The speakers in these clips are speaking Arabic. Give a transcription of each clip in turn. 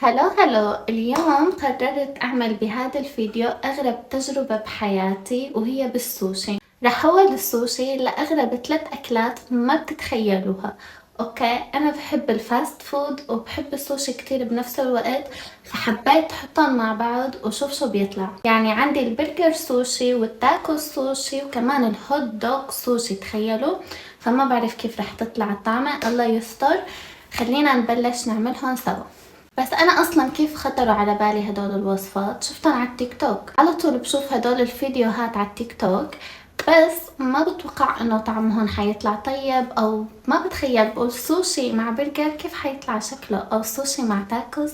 هلو اليوم قررت أعمل بهذا الفيديو أغرب تجربة بحياتي وهي بالسوشي. رح أحول السوشي لأغرب 3 أكلات ما بتتخيلوها. أوكي، أنا بحب الفاست فود وبحب السوشي كتير بنفس الوقت، فحبيت أحطهم مع بعض وشوف شو بيطلع. يعني عندي البرجر سوشي والتاكو سوشي وكمان الهوت دوغ سوشي، تخيلوا. فما بعرف كيف رح تطلع الطعمة، الله يستر. خلينا نبلش نعملهم سوا. بس انا اصلا كيف خطروا على بالي هدول الوصفات؟ شفتهم على التيك توك، على طول بشوف هدول الفيديوهات على التيك توك، بس ما بتوقع انه طعمهم حيطلع طيب، او ما بتخيل بقول سوشي مع برجر كيف حيطلع شكله، او سوشي مع تاكوز،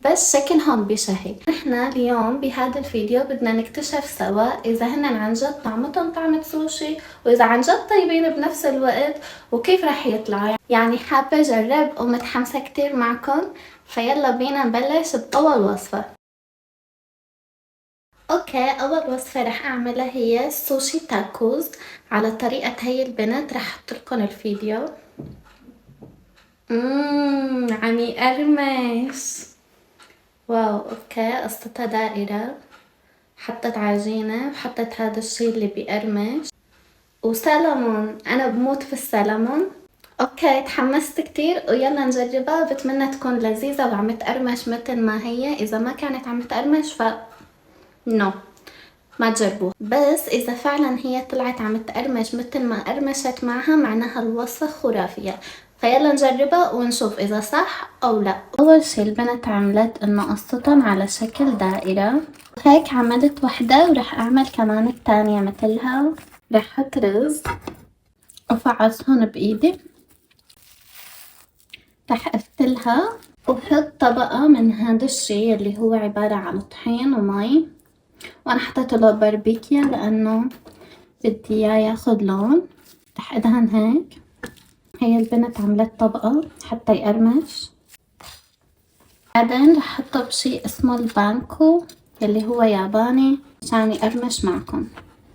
بس شكلهم بشهي. احنا اليوم بهذا الفيديو بدنا نكتشف سوا اذا هن عن جد طعمتهم طعمة سوشي، واذا عن جد طيبين بنفس الوقت، وكيف رح يطلعوا. يعني حابة اجرب ومتحمسة كتير معكم، فيلا بينا نبلش بأول وصفة. اوكي، اول وصفة رح اعملها هي سوشي تاكوز على طريقة هي البنت. رح احط لكم الفيديو. عم يقرمش. واو، اوكي، قصتها دائرة، حطت عجينة وحطت هذا الشي اللي بيقرمش وسلمون. انا بموت في السلمون. اوكي، تحمست كتير ويلا نجربها. بتمنى تكون لذيذة وعم تقرمش مثل ما هي. اذا ما كانت عم تقرمش نو، ما تجربوها. بس اذا فعلا هي طلعت عم تقرمش مثل ما قرمشت معها، معناها الوصفة خرافية. فيلا نجربها ونشوف اذا صح او لا. اول شي البنت عملت انه قصتهم على شكل دائرة، هيك عملت وحدة ورح اعمل كمان التانية مثلها. رح احط رز وفعصهن بايدي، رح افتلها وحط طبقة من هذا الشي اللي هو عبارة عن طحين ومي، وانا حطيت له باربيكيا لانه بدي اياه ياخد لون. رح ادهن هيك. هي البنت عملت طبقة حتى يقرمش. بعدين رح احطه بشي اسمه البانكو اللي هو ياباني عشان يقرمش معكم،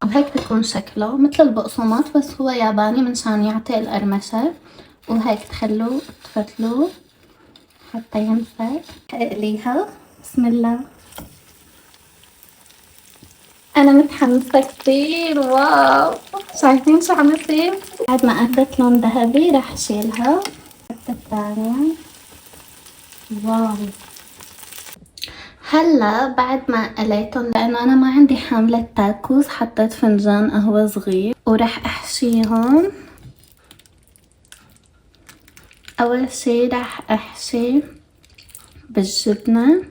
وهيك بيكون شكله مثل البقسماط بس هو ياباني منشان يعطي القرمشة. وهيك تخلوه تفتلوه حتى يمسك. اقليها. بسم الله. انا متحمسة كتير. واو، شايفين شو عم يصير؟ بعد ما اخذت لون ذهبي رح اشيلها. حتى الثانية. واو. هلا بعد ما قليتهم، لانه انا ما عندي حاملة تاكوز، حطيت فنجان قهوة صغير ورح احشيهم. اول شي رح احشي بالجبنة،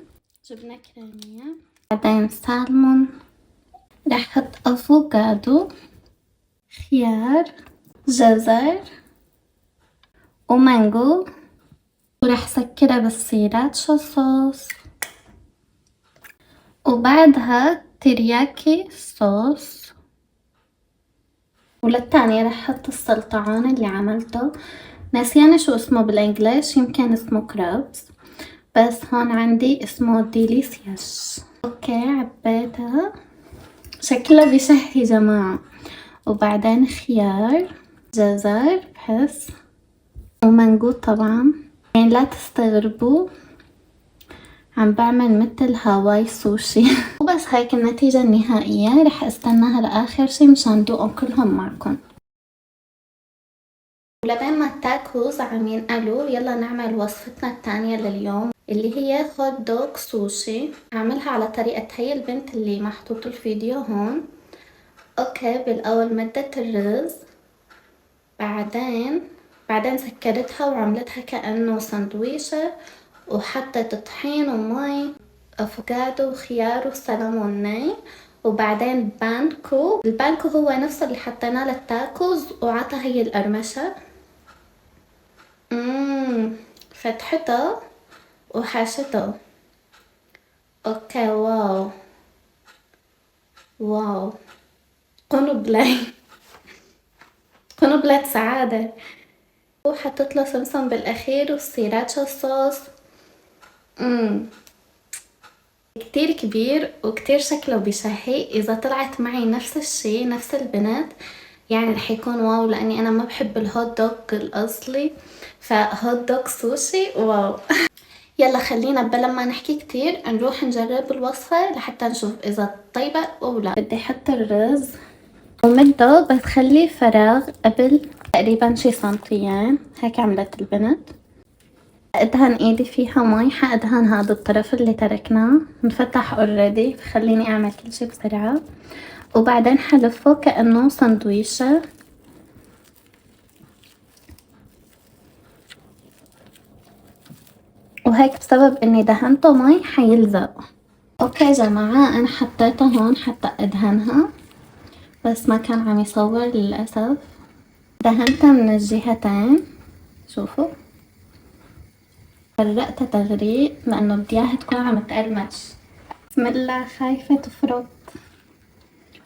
جبنة كريمية. بعدين سالمون. رح احط افوكادو، خيار، جزر ومانجو. ورح سكرها بالسيراتشا صوص، وبعدها ترياكي صوص. وللتانية رح احط السلطعون اللي عملته، ناسيانة شو اسمه بالانجليش، يمكن اسمه كرابس، بس هون عندي اسمه ديليسياس. اوكي، عبيتها. شكلها بشهي جماعة. وبعدين خيار، جزر بحس، ومانجو طبعا. يعني لا تستغربوا، عم بعمل مثل هواي سوشي. وبس هيك النتيجة النهائية. رح استناها لآخر شي مشان دوقهم كلهم معكم. ولبين ما التاكوز عم ينقلوا، يلا نعمل وصفتنا التانية لليوم اللي هي هوت دوغ سوشي. عاملها على طريقة هي البنت اللي محطوط الفيديو هون. اوكي، بالاول مدت الرز، بعدين سكرتها وعملتها كأنه سندويشة، وحطت طحين ومي، افوكادو وخيار وسلمون ني. وبعدين بانكو. البانكو هو نفس اللي حطيناه للتاكوز وعطى هي القرمشة. فتحته وحاشته. اوكي، واو واو، قنبلة. قنبلة سعادة. وحطيت له سمسم بالاخير وسريراتشا صوص. كتير كبير وكتير شكله بشهي. اذا طلعت معي نفس الشي نفس البنت يعني رح يكون واو، لاني انا ما بحب الهوت دوغ الاصلي، فهوت دوغ سوشي واو. يلا خلينا بلا ما نحكي كتير نروح نجرب الوصفة لحتى نشوف إذا طيبة أو لا. بدي أحط الرز ومده بتخلي فراغ قبل تقريبا شي سنتيين، هيك عملت البنت. ادهن ايدي فيها مي، حادهن هذا الطرف اللي تركناه انفتح اوريدي، خليني اعمل كل شي بسرعة. وبعدين حلفه كأنه سندويشة. وهيك بسبب اني دهنته مي حيلزق. اوكي جماعة، انا حطيتها هون حتى ادهنها بس ما كان عم يصور للأسف. دهنتها من الجهتين، شوفوا غرقتها تغريق لأنه بدي إياها تكون عم تقرمش. بسم الله، خايفة تفرط.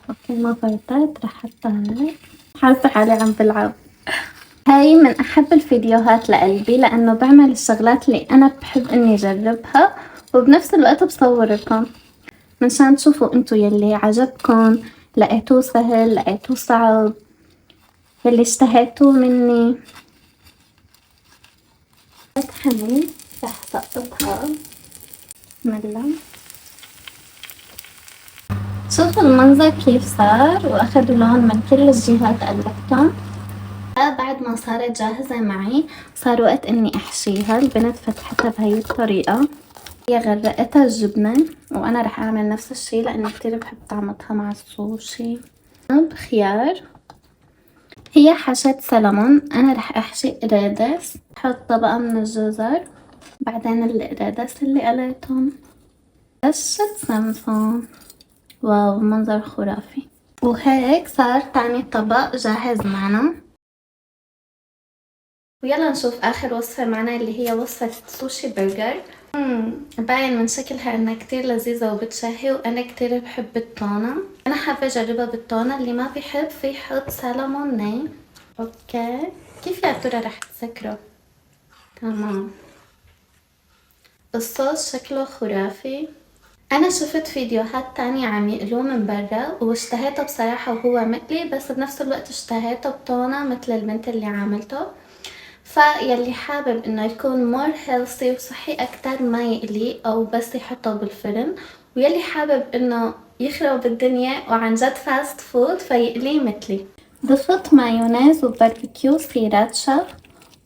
اوكي ما فرطت، رح احطها هيك. حاسة حالي عم بلعب. هاي من أحب الفيديوهات لقلبي لأنه بعمل الشغلات اللي أنا بحب إني أجربها وبنفس الوقت بصوركم منشان تشوفوا انتو يلي عجبكم، لقيتوه سهل، لقيتوه صعب، يلي اشتهيتوه مني. حلو، رح سقطها. بسم الله. شوفوا المنظر كيف صار واخذوا لون من كل الجهات، قلبتهم. بعد ما صارت جاهزة معي صار وقت اني احشيها. البنت فتحتها بهي الطريقة، هي غرقتها الجبنة وانا رح اعمل نفس الشي لاني كتير بحب طعمتها مع السوشي. بخيار، هي حشت سلمون، انا رح احشي قرادس. احط طبقة من الجزر، بعدين القرادس اللي قليتهم، رشة سمسم. واو منظر خرافي. وهيك صار تاني طبق جاهز معنا. ويلا نشوف اخر وصفة معنا اللي هي وصفة سوشي برجر. باين من شكلها انها كتير لذيذة وبتشهي، وانا كتير بحب التونة. انا حابة اجربها بالتونة، اللي ما بيحب في يحط سلمون ني. اوكي كيف يا ترى رح تسكره؟ تمام. الصوص شكله خرافي. انا شفت فيديوهات تانية عم يقلوه من برا واشتهيته بصراحة وهو مقلي، بس بنفس الوقت اشتهيته بتونة مثل البنت اللي عاملته. فيلي حابب انه يكون مور هيلثي وصحي اكتر ما يقلي او بس يحطه بالفرن، ويلي حابب انه يخرب الدنيا وعن جد فاست فود فيقليه مثلي. ضفت مايونيز وباربيكيو سريراتشا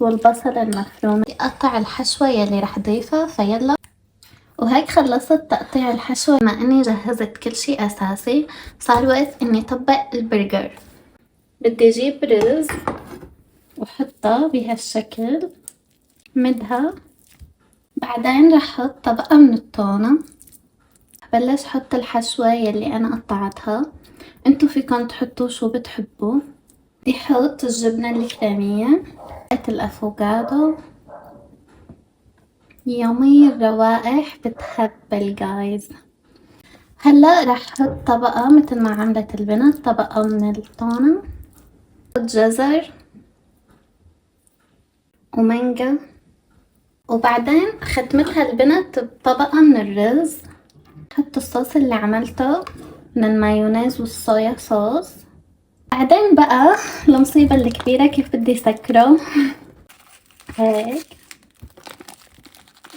والبصل المفروم. اقطع الحشوة يلي رح ضيفها فيلا. وهيك خلصت تقطيع الحشوة. مع اني جهزت كل شي اساسي صار وقت اني طبق البرجر. بدي اجيب رز وحطها بهالشكل، مدها. بعدين رح احط طبقة من التونة. بلش حط الحشوة يلي انا قطعتها، انتو فيكن تحطوا شو بتحبوا. بدي احط الجبنة الكريمية، الافوكادو. يومي الروائح بتهبل جايز. هلا رح احط طبقة مثل ما عملت البنت، طبقة من التونة، جزر ومانجا. وبعدين ختمتها البنت بطبقة من الرز. حط الصوص اللي عملته من المايونيز والصويا صوص. بعدين بقى المصيبة الكبيرة كيف بدي سكره. هيك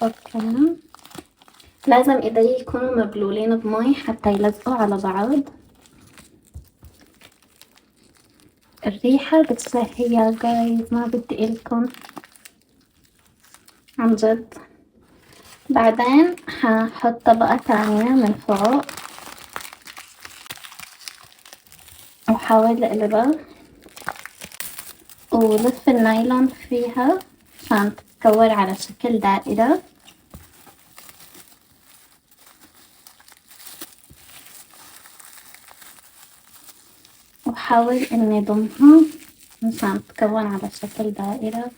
اوكي، لازم ايدي يكونوا مبلولين بمي حتى يلزقوا على بعض. الريحة بتشهي يا جايز، ما بدي إلكم عن جد. بعدين هحط طبقة تانية من فوق وحاول اقلبها ولف النايلون فيها عشان تتكور على شكل دائرة. وحاول اني ضمها عشان تتكون على شكل دائرة.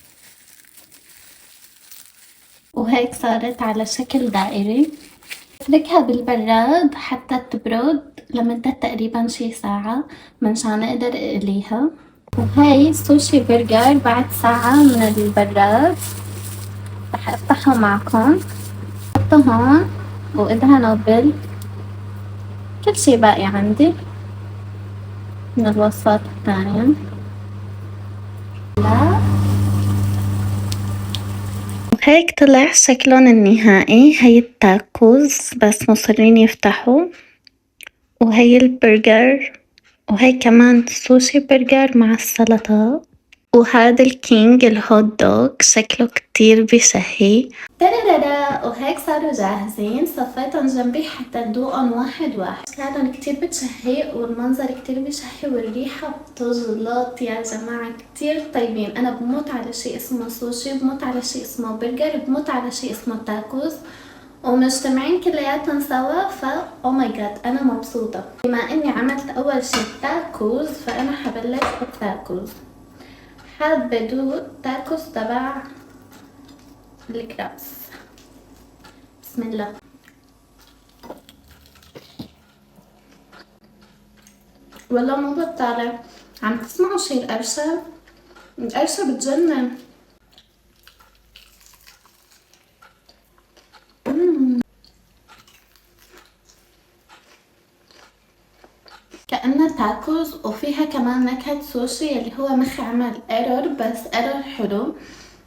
وهيك صارت على شكل دائري. اتركها بالبراد حتى تبرد لمدة تقريبا شي ساعة منشان اقدر اقليها. وهي سوشي برجر بعد ساعة من البراد. رح افتحه معكم. حطه هون وادهنه كل شي باقي عندي من الوصفات الثانية. لا وهيك طلع شكلهم النهائي. هي التاكوز بس مصرين يفتحوا، وهي البرجر، وهي كمان سوشي برجر مع السلطة، وهذا الكينج الهوت دوغ شكله كتير بشهي. ترارارا، وهيك صاروا جاهزين. صفيتهم جنبي حتى ندوقهم واحد واحد. كانوا كتير بتشهي والمنظر كتير بشهي والريحة بتزلط يا جماعة، كتير طيبين. أنا بموت على شي اسمه سوشي، بموت على شي اسمه برجر، بموت على شي اسمه تاكوز، ومجتمعين كلياتهم سوا. او ماي جاد انا مبسوطة. بما اني عملت اول شي تاكوز فانا حبلش بالتاكوز. حابة دوق تاكوز تبع الكرابس. بسم الله. والله مو بطالع. عم تسمعوا شي القرشة؟ القرشة بتجنن. كأنها تاكوز وفيها كمان نكهة سوشي اللي هو مخ عمل ايرور، بس ايرور حلو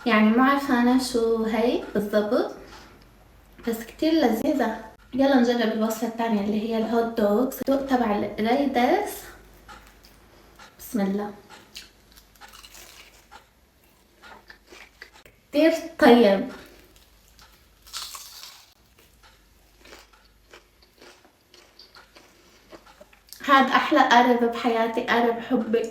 يعني. ما عارفة انا شو هي بالضبط، بس كتير لذيذة. يلا نجرب الوصفة الثانية اللي هي الهوت دوغز. دوق تبع الريدس. بسم الله. كتير طيب. هاد احلى قارب بحياتي، قارب حبي.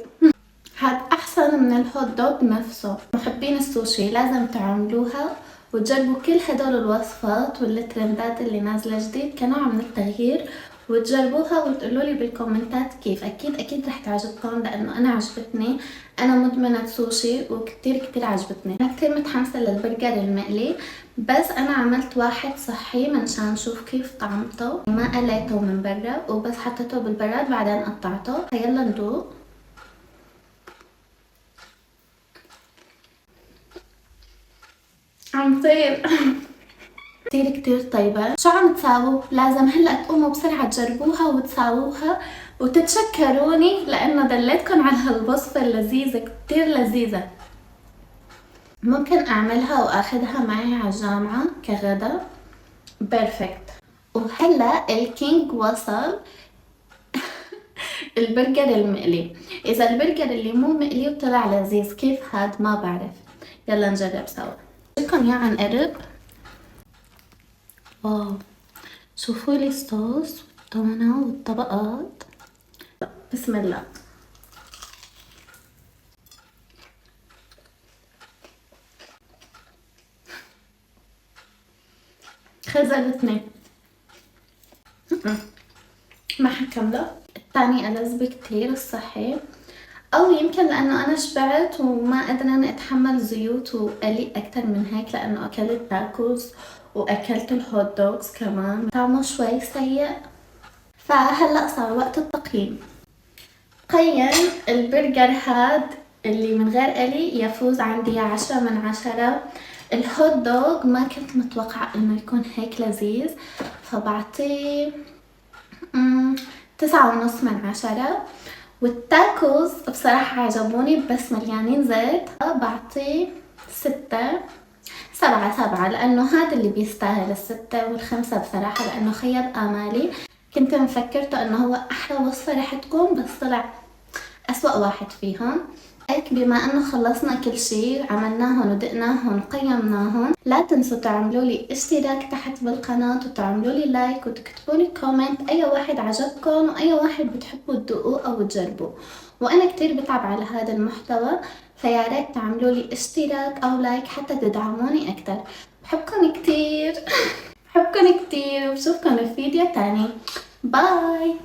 هاد احسن من الهوت دوغ نفسه. محبين السوشي لازم تعملوها وتجربوا كل هدول الوصفات والترندات اللي نازلة جديد كنوع من التغيير، وتجربوها وتقولوا لي بالكومنتات كيف. اكيد رح تعجبكم لانه انا عجبتني. انا مدمنة سوشي وكتير عجبتني. انا كتير متحمسة للبرجر المقلي، بس انا عملت واحد صحي منشان نشوف كيف طعمته. ما قليته من برا وبس حطيته بالبراد بعدين قطعته. فيلا ندوق. عم طير. كتير طيبة. شو عم تساووا؟ لازم هلأ تقوموا بسرعة تجربوها وتساووها وتتشكروني لأنه دليتكم على هالوصفة اللذيذة، كتير لذيذة. ممكن أعملها وأخذها معي على الجامعة كغدا. بيرفكت. وهلأ الكينج وصل. البرجر المقلي. إذا البرجر اللي مو مقلي وطلع لذيذ كيف هاد ما بعرف. يلا نجرب سوا. لكم إياه عن قرب. واو، شوفوا لي الصوص والتونة والطبقات. بسم الله. خزلتني. ما حكمله. الثاني ألذ بكتير الصحي، او يمكن لانه انا شبعت وما قدرت اتحمل زيوت وقلي اكتر من هيك، لانه اكلت تاكوز واكلت الهوت دوغز كمان طعمه شوي سيء. فهلا صار وقت التقييم. قيم البرجر هاد اللي من غير قلي يفوز عندي 10/10. الهوت دوغ ما كنت متوقعة انه يكون هيك لذيذ، فبعطيه 9.5/10. والتاكوز بصراحة عجبوني بس مليانين زيت، بعطيه 6/7 لأنه هذا اللي بيستاهل 6 وال5 بصراحة، لأنه خيب آمالي. كنت مفكرته أنه هو أحلى وصفة رح تكون، بس طلع أسوأ واحد فيهم. هيك بما انه خلصنا كل شي، عملناهم ودقناهم وقيمناهم، لا تنسوا تعملوا لي اشتراك تحت بالقناة وتعملوا لي لايك وتكتبوا لي كومنت اي واحد عجبكم واي واحد بتحبوا تدوقوه او تجربوه. وانا كتير بتعب على هذا المحتوى، فيا ريت تعملوا لي اشتراك او لايك حتى تدعموني اكتر. بحبكم كتير. بحبكم كتير وبشوفكم في فيديو تاني. باي.